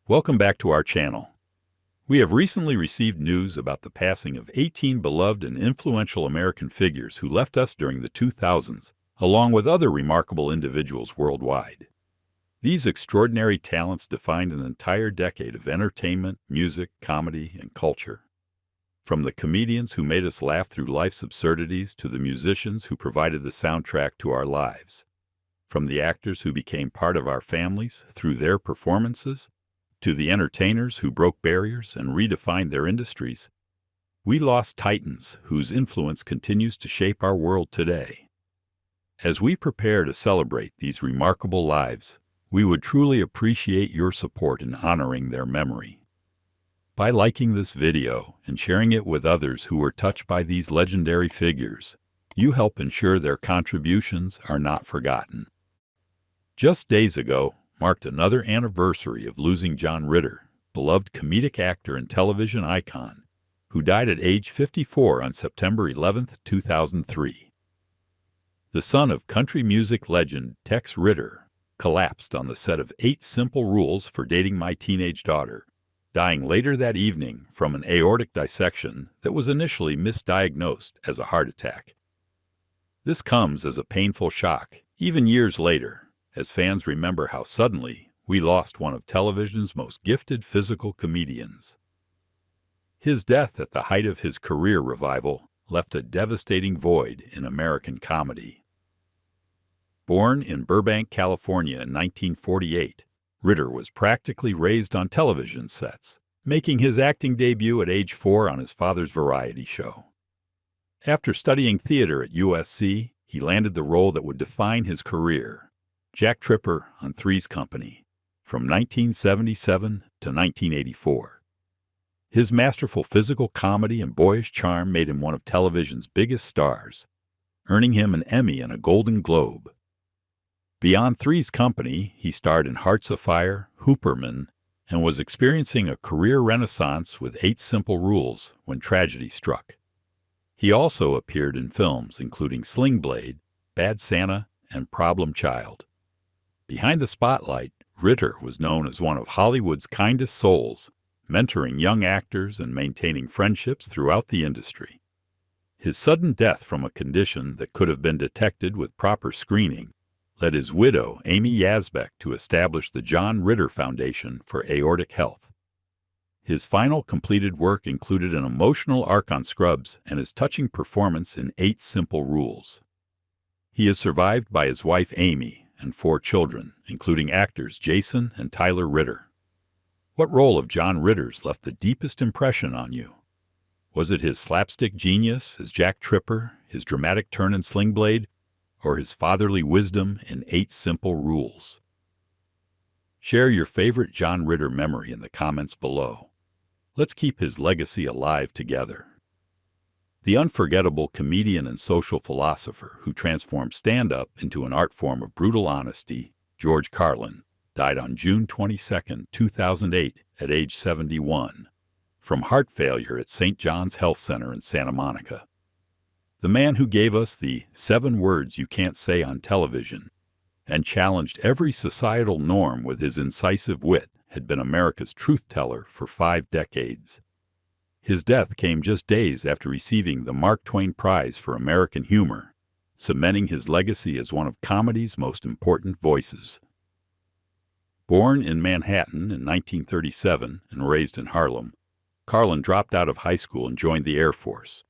Welcome back to our channel. We have recently received news about the passing of 18 beloved and influential American figures who left us during the 2000s, along with other remarkable individuals worldwide. These extraordinary talents defined an entire decade of entertainment, music, comedy, and culture. From the comedians who made us laugh through life's absurdities to the musicians who provided the soundtrack to our lives. From the actors who became part of our families through their performances, to the entertainers who broke barriers and redefined their industries, we lost titans whose influence continues to shape our world today. As we prepare to celebrate these remarkable lives, we would truly appreciate your support in honoring their memory. By liking this video and sharing it with others who were touched by these legendary figures, you help ensure their contributions are not forgotten. Just days ago marked another anniversary of losing John Ritter, beloved comedic actor and television icon, who died at age 54 on September 11, 2003. The son of country music legend Tex Ritter collapsed on the set of 8 Simple Rules for Dating My Teenage Daughter, dying later that evening from an aortic dissection that was initially misdiagnosed as a heart attack. This comes as a painful shock, even years later, as fans remember how suddenly we lost one of television's most gifted physical comedians. His death at the height of his career revival left a devastating void in American comedy. Born in Burbank, California in 1948, Ritter was practically raised on television sets, making his acting debut at age 4 on his father's variety show. After studying theater at USC, he landed the role that would define his career, Jack Tripper on Three's Company, from 1977 to 1984. His masterful physical comedy and boyish charm made him one of television's biggest stars, earning him an Emmy and a Golden Globe. Beyond Three's Company, he starred in Hearts of Fire, Hooperman, and was experiencing a career renaissance with 8 Simple Rules when tragedy struck. He also appeared in films including Sling Blade, Bad Santa, and Problem Child. Behind the spotlight, Ritter was known as one of Hollywood's kindest souls, mentoring young actors and maintaining friendships throughout the industry. His sudden death from a condition that could have been detected with proper screening led his widow, Amy Yazbek, to establish the John Ritter Foundation for Aortic Health. His final completed work included an emotional arc on Scrubs and his touching performance in 8 Simple Rules. He is survived by his wife Amy and 4 children, including actors Jason and Tyler Ritter. What role of John Ritter's left the deepest impression on you? Was it his slapstick genius as Jack Tripper, his dramatic turn in Sling Blade, or his fatherly wisdom in 8 Simple Rules? Share your favorite John Ritter memory in the comments below. Let's keep his legacy alive together. The unforgettable comedian and social philosopher who transformed stand-up into an art form of brutal honesty, George Carlin, died on June 22, 2008, at age 71, from heart failure at St. John's Health Center in Santa Monica. The man who gave us the 7 words you can't say on television and challenged every societal norm with his incisive wit had been America's truth-teller for 5 decades. His death came just days after receiving the Mark Twain Prize for American Humor, cementing his legacy as one of comedy's most important voices. Born in Manhattan in 1937 and raised in Harlem, Carlin dropped out of high school and joined the Air Force,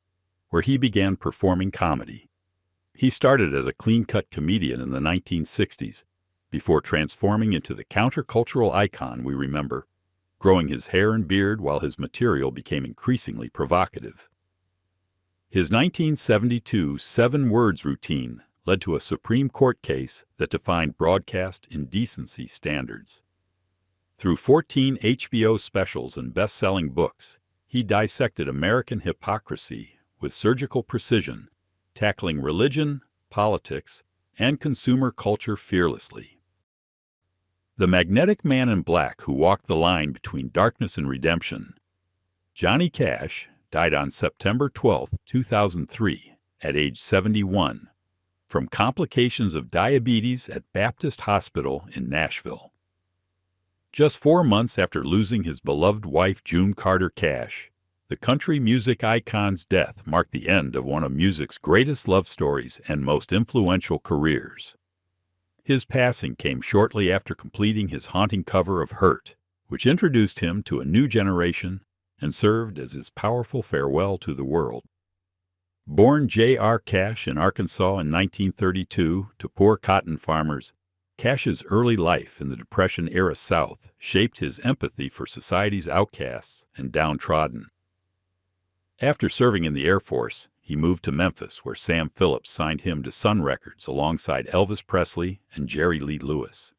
where he began performing comedy. He started as a clean-cut comedian in the 1960s, before transforming into the countercultural icon we remember, growing his hair and beard while his material became increasingly provocative. His 1972 7 words routine led to a Supreme Court case that defined broadcast indecency standards. Through 14 HBO specials and best-selling books, he dissected American hypocrisy with surgical precision, tackling religion, politics, and consumer culture fearlessly. The magnetic man in black who walked the line between darkness and redemption, Johnny Cash, died on September 12, 2003, at age 71, from complications of diabetes at Baptist Hospital in Nashville. Just 4 months after losing his beloved wife June Carter Cash, the country music icon's death marked the end of one of music's greatest love stories and most influential careers. His passing came shortly after completing his haunting cover of Hurt, which introduced him to a new generation and served as his powerful farewell to the world. Born J.R. Cash in Arkansas in 1932 to poor cotton farmers, Cash's early life in the Depression-era South shaped his empathy for society's outcasts and downtrodden. After serving in the Air Force, he moved to Memphis, where Sam Phillips signed him to Sun Records alongside Elvis Presley and Jerry Lee Lewis.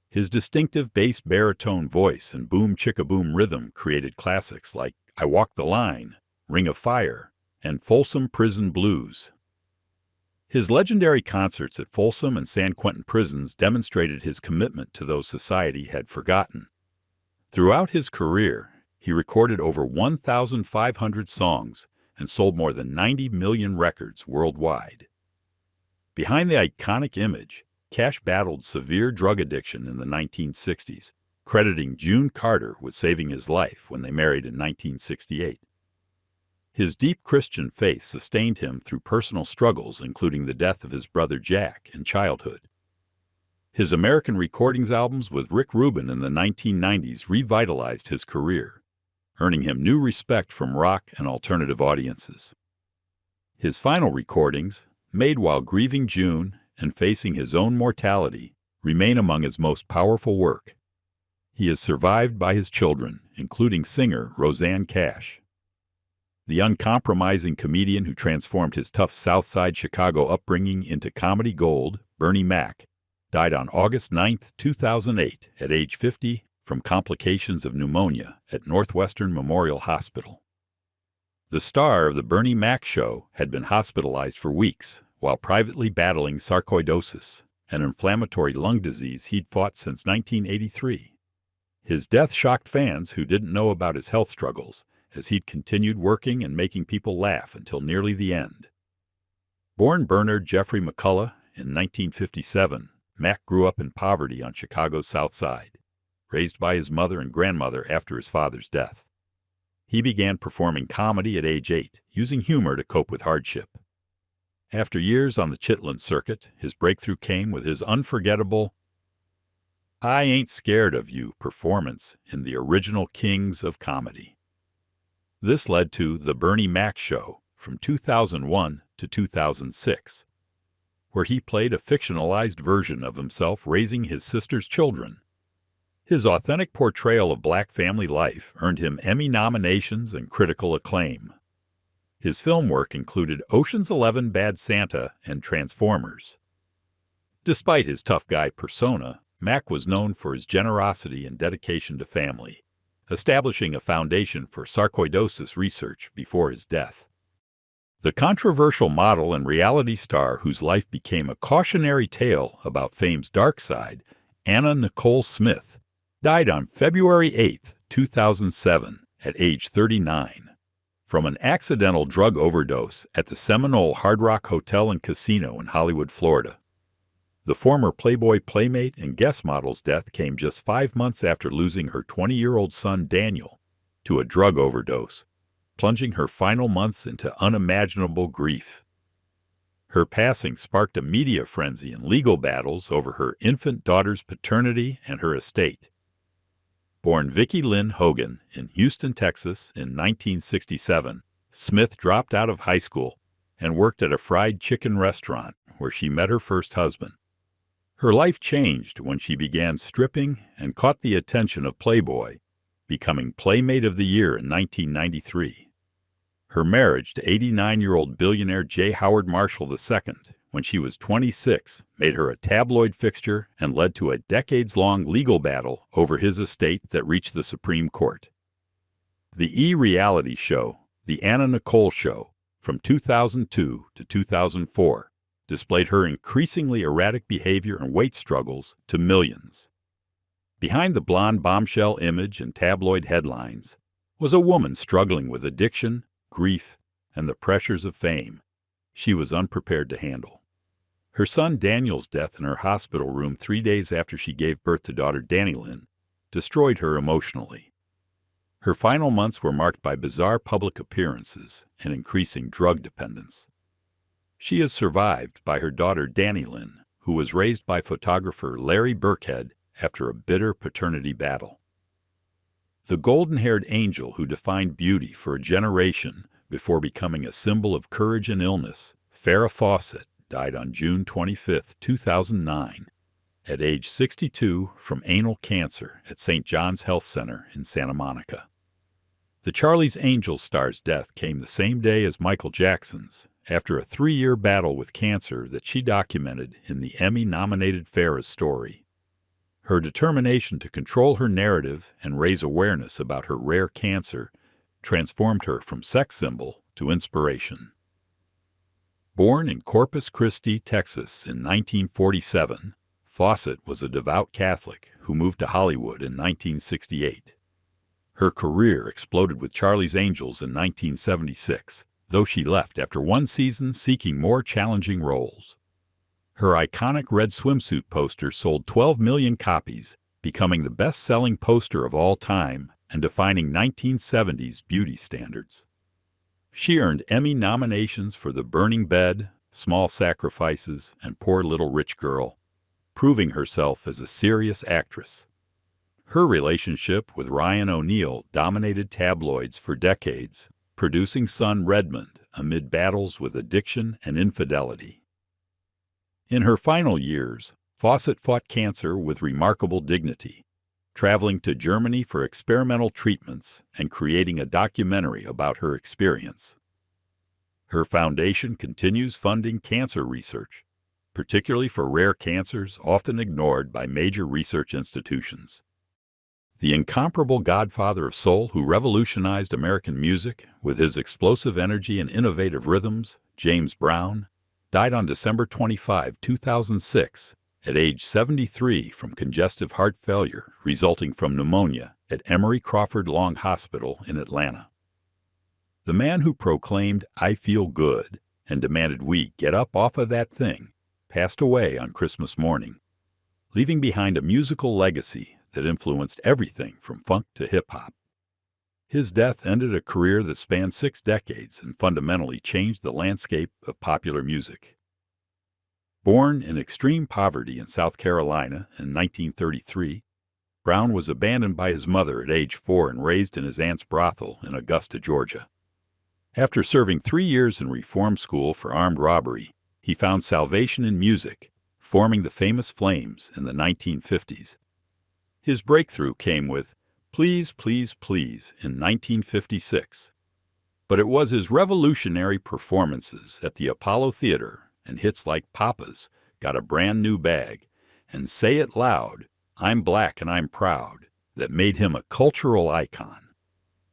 His distinctive bass baritone voice and boom-chicka-boom rhythm created classics like I Walk the Line, Ring of Fire, and Folsom Prison Blues. His legendary concerts at Folsom and San Quentin prisons demonstrated his commitment to those society had forgotten. Throughout his career, he recorded over 1,500 songs and sold more than 90 million records worldwide. Behind the iconic image, Cash battled severe drug addiction in the 1960s, crediting June Carter with saving his life when they married in 1968. His deep Christian faith sustained him through personal struggles, including the death of his brother Jack in childhood. His American Recordings albums with Rick Rubin in the 1990s revitalized his career, earning him new respect from rock and alternative audiences. His final recordings, made while grieving June and facing his own mortality, remain among his most powerful work. He is survived by his children, including singer Rosanne Cash. The uncompromising comedian who transformed his tough Southside Chicago upbringing into comedy gold, Bernie Mac, died on August 9, 2008, at age 50, from complications of pneumonia at Northwestern Memorial Hospital. The star of the Bernie Mac Show had been hospitalized for weeks while privately battling sarcoidosis, an inflammatory lung disease he'd fought since 1983. His death shocked fans who didn't know about his health struggles, as he'd continued working and making people laugh until nearly the end. Born Bernard Jeffrey McCullough in 1957, Mac grew up in poverty on Chicago's South Side, raised by his mother and grandmother after his father's death. He began performing comedy at age 8, using humor to cope with hardship. After years on the Chitlin circuit, his breakthrough came with his unforgettable I Ain't Scared of You performance in the original Kings of Comedy. This led to The Bernie Mac Show from 2001 to 2006, where he played a fictionalized version of himself raising his sister's children. His authentic portrayal of black family life earned him Emmy nominations and critical acclaim. His film work included Ocean's 11, Bad Santa, and Transformers. Despite his tough guy persona, Mac was known for his generosity and dedication to family, establishing a foundation for sarcoidosis research before his death. The controversial model and reality star whose life became a cautionary tale about fame's dark side, Anna Nicole Smith, died on February 8, 2007, at age 39, from an accidental drug overdose at the Seminole Hard Rock Hotel and Casino in Hollywood, Florida. The former Playboy playmate and guest model's death came just 5 months after losing her 20-year-old son Daniel to a drug overdose, plunging her final months into unimaginable grief. Her passing sparked a media frenzy and legal battles over her infant daughter's paternity and her estate. Born Vicki Lynn Hogan in Houston, Texas in 1967, Smith dropped out of high school and worked at a fried chicken restaurant where she met her first husband. Her life changed when she began stripping and caught the attention of Playboy, becoming Playmate of the Year in 1993. Her marriage to 89-year-old billionaire J. Howard Marshall II, when she was 26, made her a tabloid fixture and led to a decades-long legal battle over his estate that reached the Supreme Court. The E! Reality show, The Anna Nicole Show, from 2002 to 2004, displayed her increasingly erratic behavior and weight struggles to millions. Behind the blonde bombshell image and tabloid headlines was a woman struggling with addiction, grief, and the pressures of fame she was unprepared to handle. Her son Daniel's death in her hospital room 3 days after she gave birth to daughter Danny Lynn destroyed her emotionally. Her final months were marked by bizarre public appearances and increasing drug dependence. She is survived by her daughter Danny Lynn, who was raised by photographer Larry Burkhead after a bitter paternity battle. The golden-haired angel who defined beauty for a generation before becoming a symbol of courage and illness, Farrah Fawcett, died on June 25, 2009, at age 62 from anal cancer at St. John's Health Center in Santa Monica. The Charlie's Angels star's death came the same day as Michael Jackson's, after a 3-year battle with cancer that she documented in the Emmy-nominated Farrah's Story. Her determination to control her narrative and raise awareness about her rare cancer transformed her from sex symbol to inspiration. Born in Corpus Christi, Texas in 1947, Fawcett was a devout Catholic who moved to Hollywood in 1968. Her career exploded with Charlie's Angels in 1976, though she left after one season seeking more challenging roles. Her iconic red swimsuit poster sold 12 million copies, becoming the best-selling poster of all time and defining 1970s beauty standards. She earned Emmy nominations for The Burning Bed, Small Sacrifices, and Poor Little Rich Girl, proving herself as a serious actress. Her relationship with Ryan O'Neal dominated tabloids for decades, producing son Redmond amid battles with addiction and infidelity. In her final years, Fawcett fought cancer with remarkable dignity, traveling to Germany for experimental treatments and creating a documentary about her experience. Her foundation continues funding cancer research, particularly for rare cancers often ignored by major research institutions. The incomparable godfather of soul who revolutionized American music with his explosive energy and innovative rhythms, James Brown, died on December 25, 2006, at age 73 from congestive heart failure resulting from pneumonia at Emory Crawford Long Hospital in Atlanta. The man who proclaimed, "I feel good," and demanded we get up off of that thing, passed away on Christmas morning, leaving behind a musical legacy that influenced everything from funk to hip-hop. His death ended a career that spanned 6 decades and fundamentally changed the landscape of popular music. Born in extreme poverty in South Carolina in 1933, Brown was abandoned by his mother at age 4 and raised in his aunt's brothel in Augusta, Georgia. After serving 3 years in reform school for armed robbery, he found salvation in music, forming the famous Flames in the 1950s. His breakthrough came with Please, Please, Please in 1956. But it was his revolutionary performances at the Apollo Theater and hits like Papa's Got a Brand New Bag and Say It Loud, I'm Black and I'm Proud that made him a cultural icon.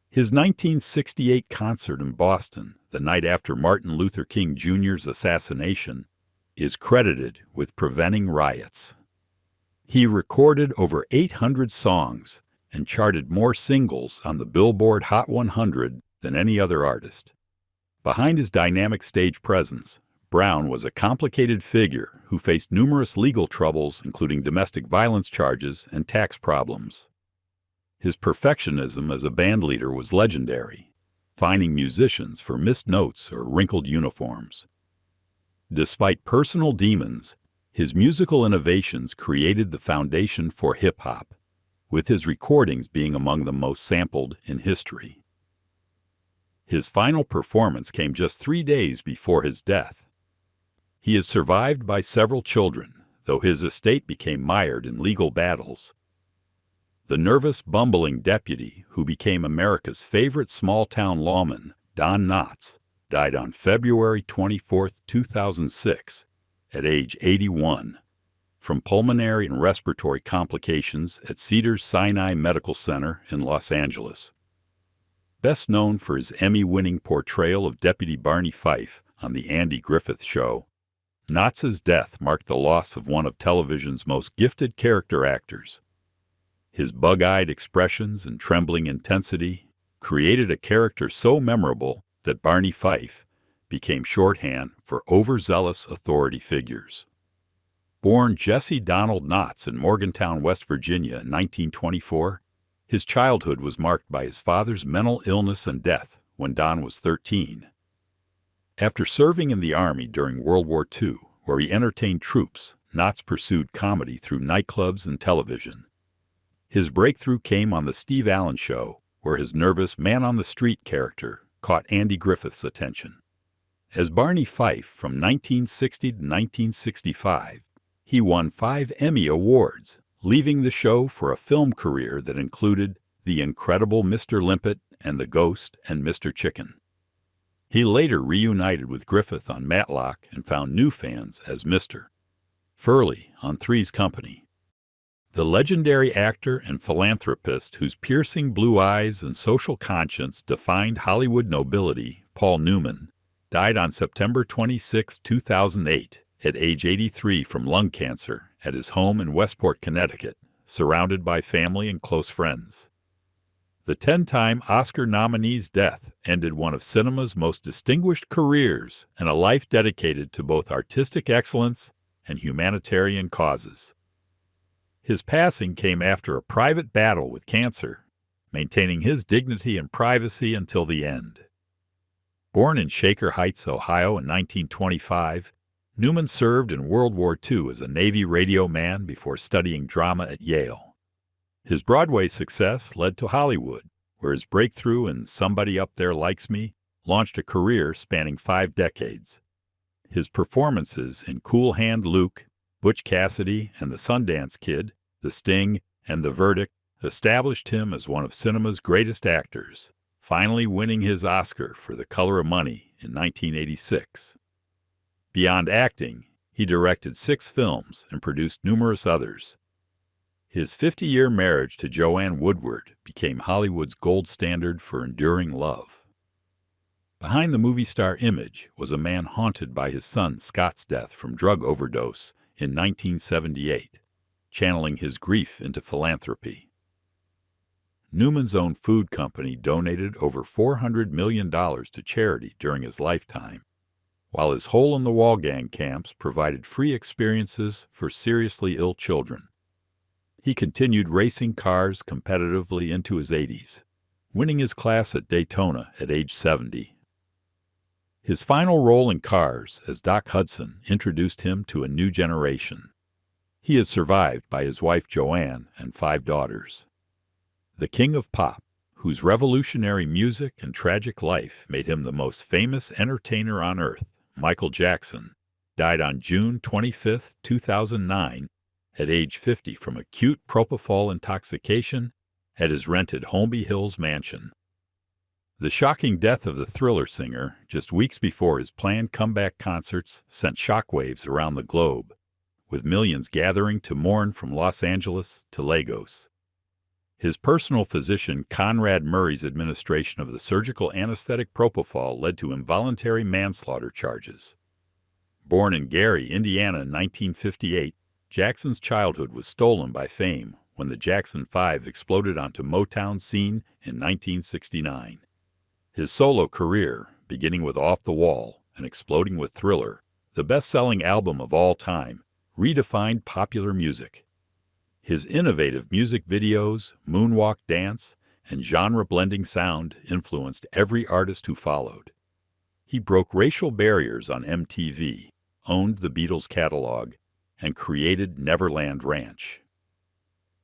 His 1968 concert in Boston, the night after Martin Luther King Jr.'s assassination, is credited with preventing riots. He recorded over 800 songs and charted more singles on the Billboard Hot 100 than any other artist. Behind his dynamic stage presence, Brown was a complicated figure who faced numerous legal troubles, including domestic violence charges and tax problems. His perfectionism as a bandleader was legendary, fining musicians for missed notes or wrinkled uniforms. Despite personal demons, his musical innovations created the foundation for hip-hop, with his recordings being among the most sampled in history. His final performance came just 3 days before his death. He is survived by several children, though his estate became mired in legal battles. The nervous, bumbling deputy who became America's favorite small-town lawman, Don Knotts, died on February 24, 2006, at age 81, from pulmonary and respiratory complications at Cedars-Sinai Medical Center in Los Angeles. Best known for his Emmy-winning portrayal of Deputy Barney Fife on The Andy Griffith Show, Knotts' death marked the loss of one of television's most gifted character actors. His bug-eyed expressions and trembling intensity created a character so memorable that Barney Fife became shorthand for overzealous authority figures. Born Jesse Donald Knotts in Morgantown, West Virginia in 1924, his childhood was marked by his father's mental illness and death when Don was 13. After serving in the Army during World War II, where he entertained troops, Knotts pursued comedy through nightclubs and television. His breakthrough came on The Steve Allen Show, where his nervous man-on-the-street character caught Andy Griffith's attention. As Barney Fife from 1960 to 1965, he won 5 Emmy Awards, leaving the show for a film career that included The Incredible Mr. Limpet and The Ghost and Mr. Chicken. He later reunited with Griffith on Matlock and found new fans as Mr. Furley on Three's Company. The legendary actor and philanthropist whose piercing blue eyes and social conscience defined Hollywood nobility, Paul Newman, died on September 26, 2008, at age 83 from lung cancer at his home in Westport, Connecticut, surrounded by family and close friends. The 10-time Oscar nominee's death ended one of cinema's most distinguished careers and a life dedicated to both artistic excellence and humanitarian causes. His passing came after a private battle with cancer, maintaining his dignity and privacy until the end. Born in Shaker Heights, Ohio in 1925, Newman served in World War II as a Navy radio man before studying drama at Yale. His Broadway success led to Hollywood, where his breakthrough in Somebody Up There Likes Me launched a career spanning 5 decades. His performances in Cool Hand Luke, Butch Cassidy and the Sundance Kid, The Sting, and The Verdict established him as one of cinema's greatest actors, finally winning his Oscar for The Color of Money in 1986. Beyond acting, he directed 6 films and produced numerous others. His 50-year marriage to Joanne Woodward became Hollywood's gold standard for enduring love. Behind the movie star image was a man haunted by his son Scott's death from drug overdose in 1978, channeling his grief into philanthropy. Newman's own food company donated over $400 million to charity during his lifetime, while his hole-in-the-wall gang camps provided free experiences for seriously ill children. He continued racing cars competitively into his 80s, winning his class at Daytona at age 70. His final role in Cars as Doc Hudson introduced him to a new generation. He is survived by his wife Joanne and 5 daughters. The King of Pop, whose revolutionary music and tragic life made him the most famous entertainer on earth, Michael Jackson, died on June 25, 2009, at age 50 from acute propofol intoxication at his rented Holmby Hills mansion. The shocking death of the Thriller singer just weeks before his planned comeback concerts sent shockwaves around the globe, with millions gathering to mourn from Los Angeles to Lagos. His personal physician Conrad Murray's administration of the surgical anesthetic propofol led to involuntary manslaughter charges. Born in Gary, Indiana in 1958, Jackson's childhood was stolen by fame when the Jackson 5 exploded onto Motown's scene in 1969. His solo career, beginning with Off the Wall and exploding with Thriller, the best-selling album of all time, redefined popular music. His innovative music videos, moonwalk dance, and genre-blending sound influenced every artist who followed. He broke racial barriers on MTV, owned the Beatles catalog, and created Neverland Ranch.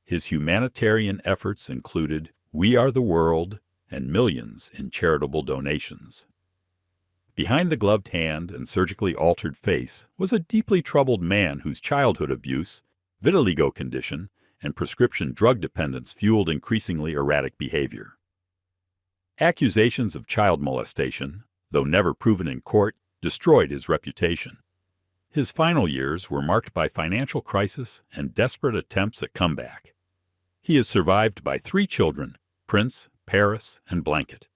His humanitarian efforts included We Are the World and millions in charitable donations. Behind the gloved hand and surgically altered face was a deeply troubled man whose childhood abuse, vitiligo condition, and prescription drug dependence fueled increasingly erratic behavior. Accusations of child molestation, though never proven in court, destroyed his reputation. His final years were marked by financial crisis and desperate attempts at comeback. He is survived by 3 children, Prince, Paris, and Blanket.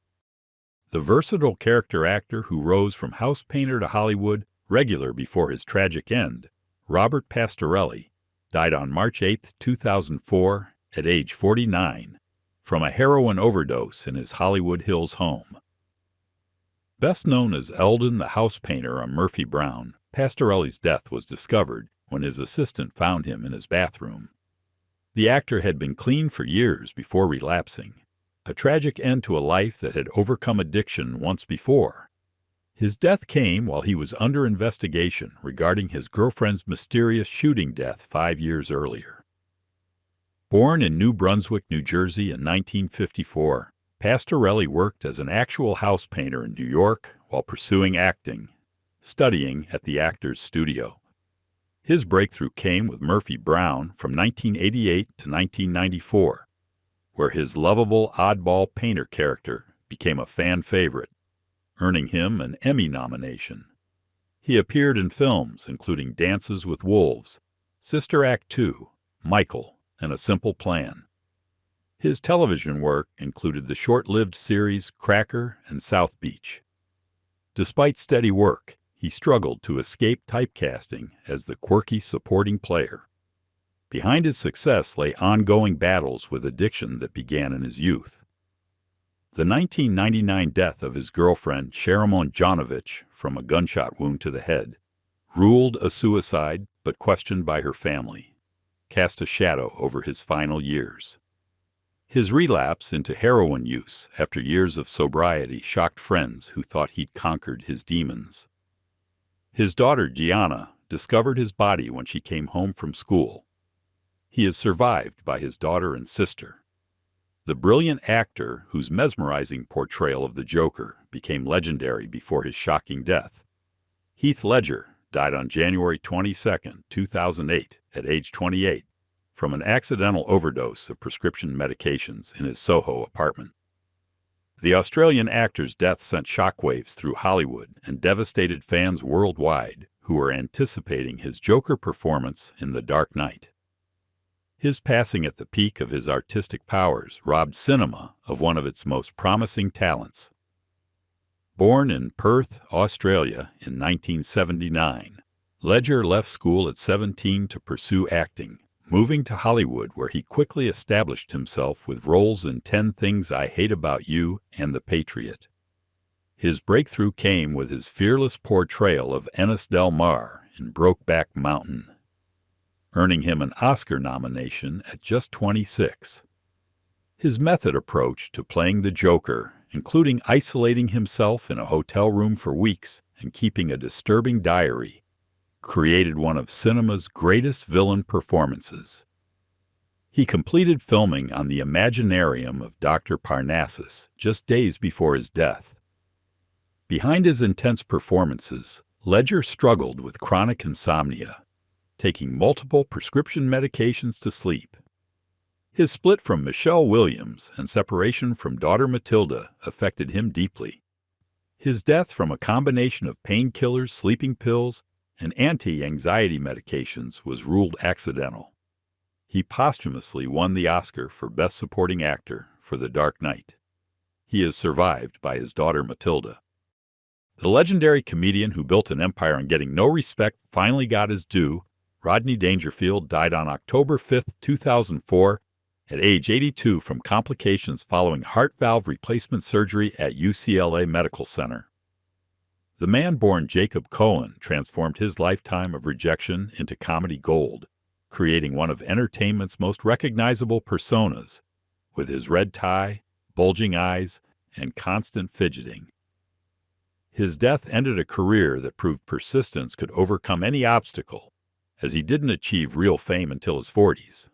The versatile character actor who rose from house painter to Hollywood, regular before his tragic end, Robert Pastorelli, died on March 8, 2004, at age 49, from a heroin overdose in his Hollywood Hills home. Best known as Eldon the house painter on Murphy Brown, Pastorelli's death was discovered when his assistant found him in his bathroom. The actor had been clean for years before relapsing, a tragic end to a life that had overcome addiction once before. His death came while he was under investigation regarding his girlfriend's mysterious shooting death 5 years earlier. Born in New Brunswick, New Jersey in 1954, Pastorelli worked as an actual house painter in New York while pursuing acting, studying at the Actors Studio. His breakthrough came with Murphy Brown from 1988 to 1994, where his lovable oddball painter character became a fan favorite, earning him an Emmy nomination. He appeared in films including Dances with Wolves, Sister Act 2, Michael, and A Simple Plan. His television work included the short-lived series Cracker and South Beach. Despite steady work, he struggled to escape typecasting as the quirky supporting player. Behind his success lay ongoing battles with addiction that began in his youth. The 1999 death of his girlfriend Sharamon Jonovich from a gunshot wound to the head, ruled a suicide but questioned by her family, cast a shadow over his final years. His relapse into heroin use after years of sobriety shocked friends who thought he'd conquered his demons. His daughter Gianna discovered his body when she came home from school. He is survived by his daughter and sister. The brilliant actor whose mesmerizing portrayal of the Joker became legendary before his shocking death, Heath Ledger, died on January 22, 2008, at age 28, from an accidental overdose of prescription medications in his Soho apartment. The Australian actor's death sent shockwaves through Hollywood and devastated fans worldwide who were anticipating his Joker performance in The Dark Knight. His passing at the peak of his artistic powers robbed cinema of one of its most promising talents. Born in Perth, Australia in 1979, Ledger left school at 17 to pursue acting, moving to Hollywood where he quickly established himself with roles in 10 Things I Hate About You and The Patriot. His breakthrough came with his fearless portrayal of Ennis Del Mar in Brokeback Mountain, earning him an Oscar nomination at just 26. His method approach to playing the Joker, including isolating himself in a hotel room for weeks and keeping a disturbing diary, created one of cinema's greatest villain performances. He completed filming on the Imaginarium of Dr. Parnassus just days before his death. Behind his intense performances, Ledger struggled with chronic insomnia, taking multiple prescription medications to sleep. His split from Michelle Williams and separation from daughter Matilda affected him deeply. His death from a combination of painkillers, sleeping pills, and anti-anxiety medications was ruled accidental. He posthumously won the Oscar for Best Supporting Actor for The Dark Knight. He is survived by his daughter Matilda. The legendary comedian who built an empire on getting no respect finally got his due. Rodney Dangerfield died on October 5, 2004, at age 82 from complications following heart valve replacement surgery at UCLA Medical Center. The man born Jacob Cohen transformed his lifetime of rejection into comedy gold, creating one of entertainment's most recognizable personas, with his red tie, bulging eyes, and constant fidgeting. His death ended a career that proved persistence could overcome any obstacle, as he didn't achieve real fame until his 40s.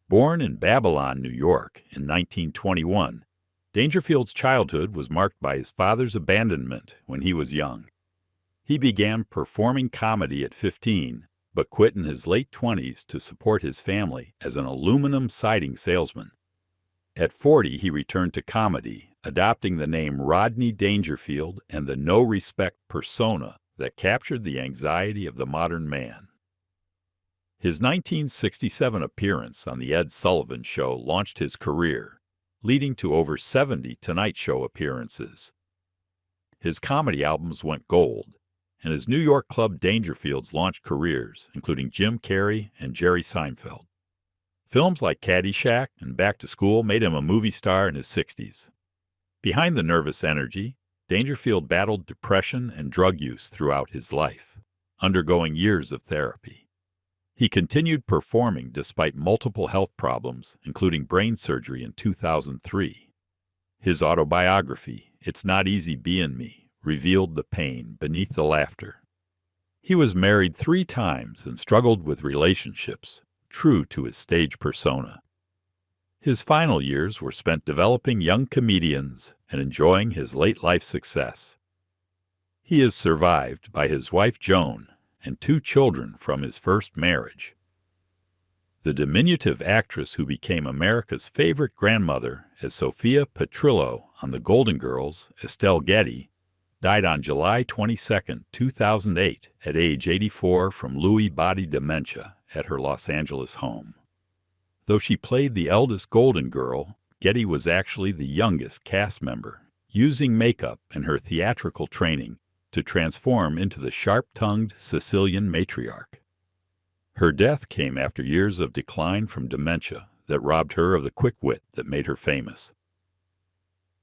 Born in Babylon, New York, in 1921, Dangerfield's childhood was marked by his father's abandonment when he was young. He began performing comedy at 15, but quit in his late 20s to support his family as an aluminum siding salesman. At 40, he returned to comedy, adopting the name Rodney Dangerfield and the no-respect persona that captured the anxiety of the modern man. His 1967 appearance on The Ed Sullivan Show launched his career, leading to over 70 Tonight Show appearances. His comedy albums went gold, and his New York club Dangerfields launched careers, including Jim Carrey and Jerry Seinfeld. Films like Caddyshack and Back to School made him a movie star in his 60s. Behind the nervous energy, Dangerfield battled depression and drug use throughout his life. undergoing years of therapy. He continued performing despite multiple health problems, including brain surgery in 2003. His autobiography, It's Not Easy Being Me, revealed the pain beneath the laughter. He was married 3 times and struggled with relationships, true to his stage persona. His final years were spent developing young comedians and enjoying his late-life success. He is survived by his wife Joan and 2 children from his first marriage. The diminutive actress who became America's favorite grandmother as Sophia Petrillo on The Golden Girls, Estelle Getty, died on July 22, 2008, at age 84 from Lewy body dementia at her Los Angeles home. Though she played the eldest Golden Girl, Getty was actually the youngest cast member, using makeup and her theatrical training to transform into the sharp-tongued Sicilian matriarch. Her death came after years of decline from dementia that robbed her of the quick wit that made her famous.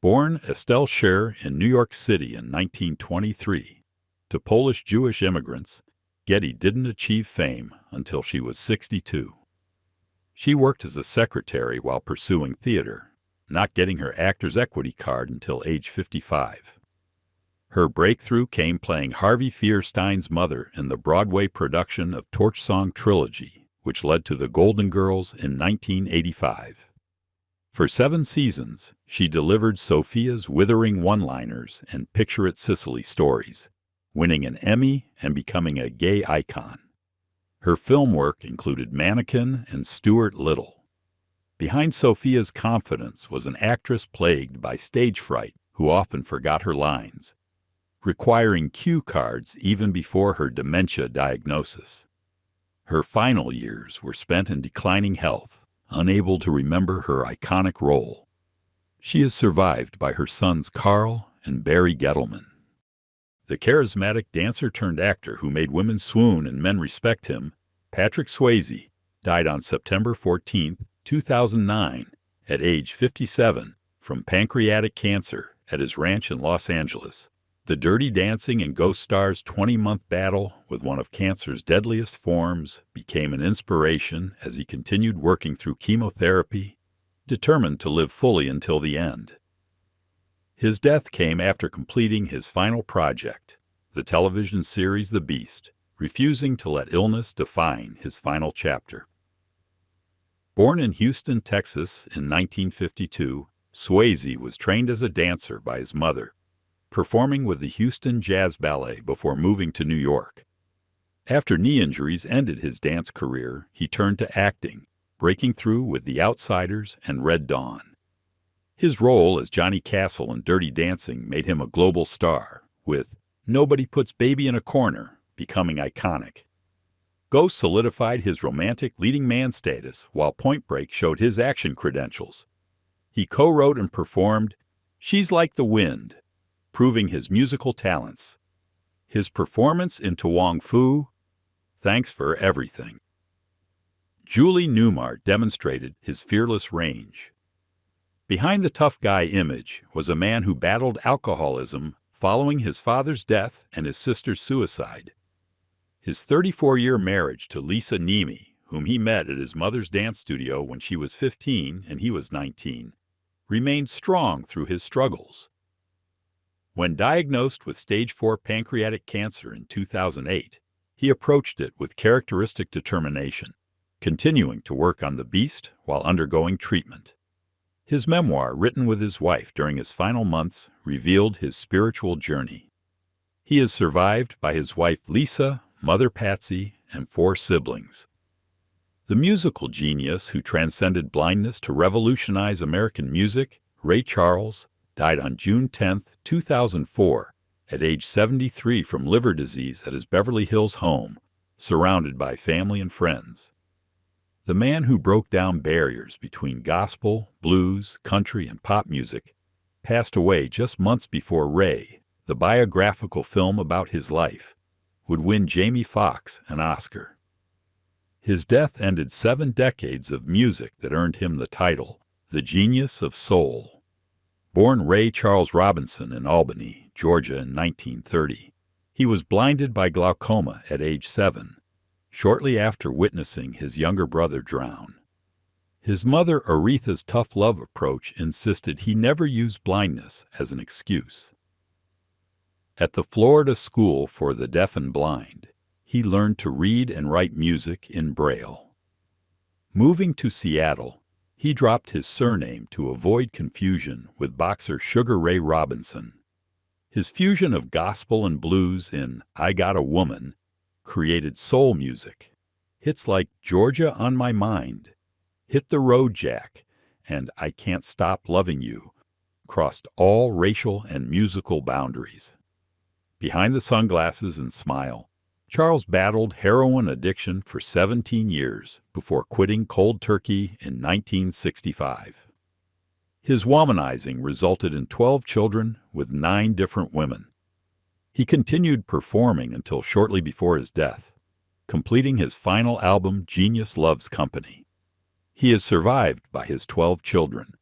Born Estelle Scher in New York City in 1923, to Polish-Jewish immigrants, Getty didn't achieve fame until she was 62. She worked as a secretary while pursuing theater, not getting her actor's equity card until age 55. Her breakthrough came playing Harvey Fierstein's mother in the Broadway production of Torch Song Trilogy, which led to The Golden Girls in 1985. For 7 seasons, she delivered Sophia's withering one-liners and Picture It Sicily stories, winning an Emmy and becoming a gay icon. Her film work included Mannequin and Stuart Little. Behind Sophia's confidence was an actress plagued by stage fright who often forgot her lines, requiring cue cards even before her dementia diagnosis. Her final years were spent in declining health, unable to remember her iconic role. She is survived by her sons Carl and Barry Gettleman. The charismatic dancer-turned-actor who made women swoon and men respect him, Patrick Swayze, died on September 14, 2009, at age 57, from pancreatic cancer at his ranch in Los Angeles. The Dirty Dancing and Ghost Star's 20-month battle with one of cancer's deadliest forms became an inspiration as he continued working through chemotherapy, determined to live fully until the end. His death came after completing his final project, the television series The Beast, refusing to let illness define his final chapter. Born in Houston, Texas in 1952, Swayze was trained as a dancer by his mother, performing with the Houston Jazz Ballet before moving to New York. After knee injuries ended his dance career, he turned to acting, breaking through with The Outsiders and Red Dawn. His role as Johnny Castle in Dirty Dancing made him a global star, with Nobody Puts Baby in a Corner becoming iconic. Ghost solidified his romantic leading man status, while Point Break showed his action credentials. He co-wrote and performed She's Like the Wind, proving his musical talents. His performance in To Wong Foo, Thanks for Everything. Julie Newmar demonstrated his fearless range. Behind the tough guy image was a man who battled alcoholism following his father's death and his sister's suicide. His 34-year marriage to Lisa Nemi, whom he met at his mother's dance studio when she was 15 and he was 19, remained strong through his struggles. When diagnosed with stage 4 pancreatic cancer in 2008, he approached it with characteristic determination, continuing to work on The Beast while undergoing treatment. His memoir, written with his wife during his final months, revealed his spiritual journey. He is survived by his wife Lisa, mother Patsy, and 4 siblings. The musical genius who transcended blindness to revolutionize American music, Ray Charles, died on June 10, 2004, at age 73 from liver disease at his Beverly Hills home, surrounded by family and friends. The man who broke down barriers between gospel, blues, country, and pop music passed away just months before Ray, the biographical film about his life, would win Jamie Foxx an Oscar. His death ended 7 decades of music that earned him the title, the Genius of Soul. Born Ray Charles Robinson in Albany, Georgia in 1930, He was blinded by glaucoma at age 7, shortly after witnessing his younger brother drown. His mother Aretha's tough love approach insisted he never use blindness as an excuse. At the Florida School for the Deaf and Blind, he learned to read and write music in Braille. Moving to Seattle, he dropped his surname to avoid confusion with boxer Sugar Ray Robinson. His fusion of gospel and blues in I Got a Woman created soul music. Hits like Georgia on My Mind, Hit the Road Jack, and I Can't Stop Loving You crossed all racial and musical boundaries. Behind the sunglasses and smile, Charles battled heroin addiction for 17 years before quitting cold turkey in 1965. His womanizing resulted in 12 children with 9 different women. He continued performing until shortly before his death, completing his final album Genius Loves Company. He is survived by his 12 children.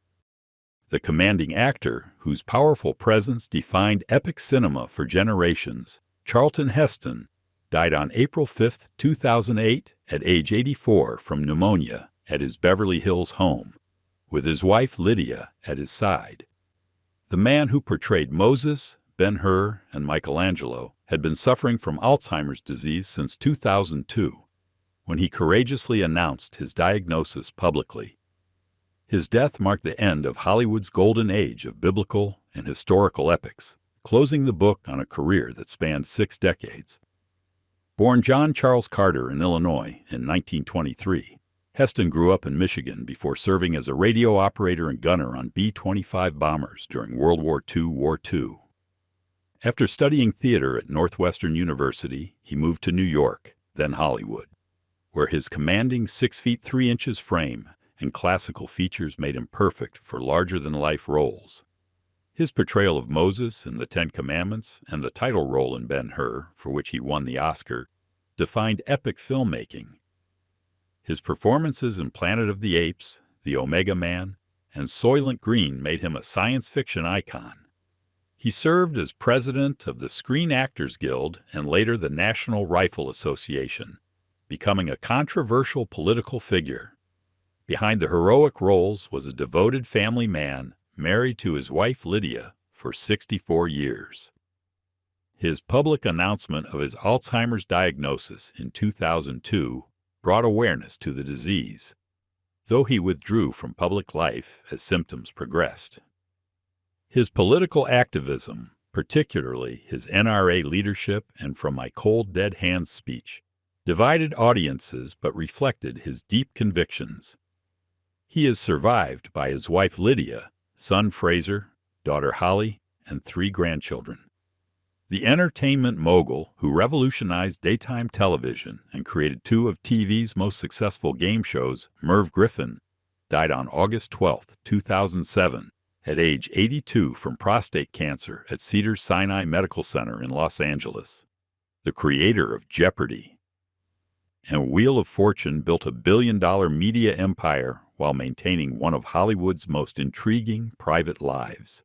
The commanding actor, whose powerful presence defined epic cinema for generations, Charlton Heston, died on April 5, 2008, at age 84 from pneumonia at his Beverly Hills home, with his wife Lydia at his side. The man who portrayed Moses, Ben-Hur, and Michelangelo had been suffering from Alzheimer's disease since 2002, when he courageously announced his diagnosis publicly. His death marked the end of Hollywood's golden age of biblical and historical epics, closing the book on a career that spanned 6 decades. Born John Charles Carter in Illinois in 1923, Heston grew up in Michigan before serving as a radio operator and gunner on B-25 bombers during World War II. After studying theater at Northwestern University, he moved to New York, then Hollywood, where his commanding 6 feet 3 inches frame and classical features made him perfect for larger-than-life roles. His portrayal of Moses in the Ten Commandments and the title role in Ben-Hur, for which he won the Oscar, defined epic filmmaking. His performances in Planet of the Apes, The Omega Man, and Soylent Green made him a science fiction icon. He served as president of the Screen Actors Guild and later the National Rifle Association, becoming a controversial political figure. Behind the heroic roles was a devoted family man married to his wife Lydia for 64 years. His public announcement of his Alzheimer's diagnosis in 2002 brought awareness to the disease, though he withdrew from public life as symptoms progressed. His political activism, particularly his NRA leadership and From My Cold Dead Hands speech, divided audiences but reflected his deep convictions. He is survived by his wife Lydia, son Fraser, daughter Holly, and 3 grandchildren. The entertainment mogul who revolutionized daytime television and created 2 of TV's most successful game shows, Merv Griffin, died on August 12, 2007, at age 82 from prostate cancer at Cedars-Sinai Medical Center in Los Angeles. The creator of Jeopardy! And Wheel of Fortune built a billion-dollar media empire while maintaining one of Hollywood's most intriguing private lives.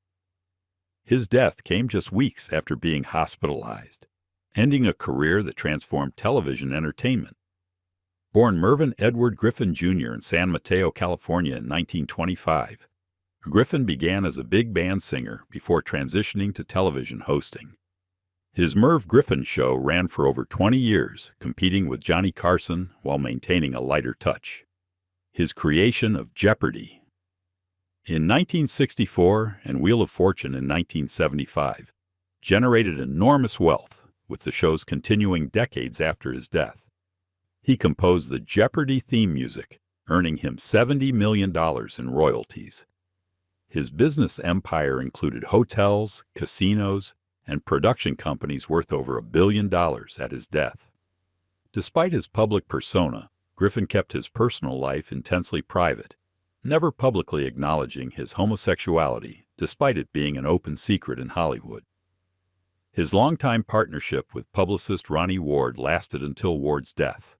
His death came just weeks after being hospitalized, ending a career that transformed television entertainment. Born Mervyn Edward Griffin Jr. in San Mateo, California in 1925, Griffin began as a big band singer before transitioning to television hosting. His Merv Griffin Show ran for over 20 years, competing with Johnny Carson while maintaining a lighter touch. His creation of Jeopardy! In 1964 and Wheel of Fortune in 1975 generated enormous wealth, with the shows continuing decades after his death. He composed the Jeopardy! Theme music, earning him $70 million in royalties. His business empire included hotels, casinos, and production companies worth over $1 billion at his death. Despite his public persona, Griffin kept his personal life intensely private, never publicly acknowledging his homosexuality, despite it being an open secret in Hollywood. His longtime partnership with publicist Ronnie Ward lasted until Ward's death.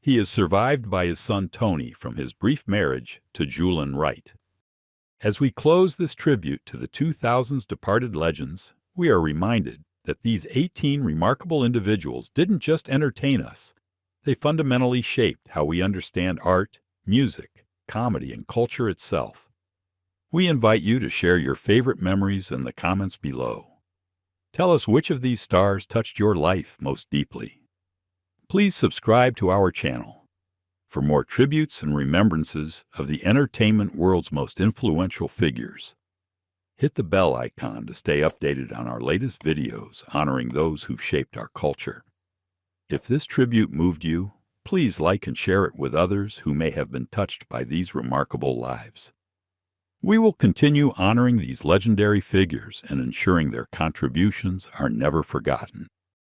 He is survived by his son Tony from his brief marriage to Julian Wright. As we close this tribute to the 2000's departed legends, we are reminded that these 18 remarkable individuals didn't just entertain us, they fundamentally shaped how we understand art, music, comedy, and culture itself. We invite you to share your favorite memories in the comments below. Tell us which of these stars touched your life most deeply. Please subscribe to our channel for more tributes and remembrances of the entertainment world's most influential figures. Hit the bell icon to stay updated on our latest videos honoring those who've shaped our culture. If this tribute moved you, please like and share it with others who may have been touched by these remarkable lives. We will continue honoring these legendary figures and ensuring their contributions are never forgotten.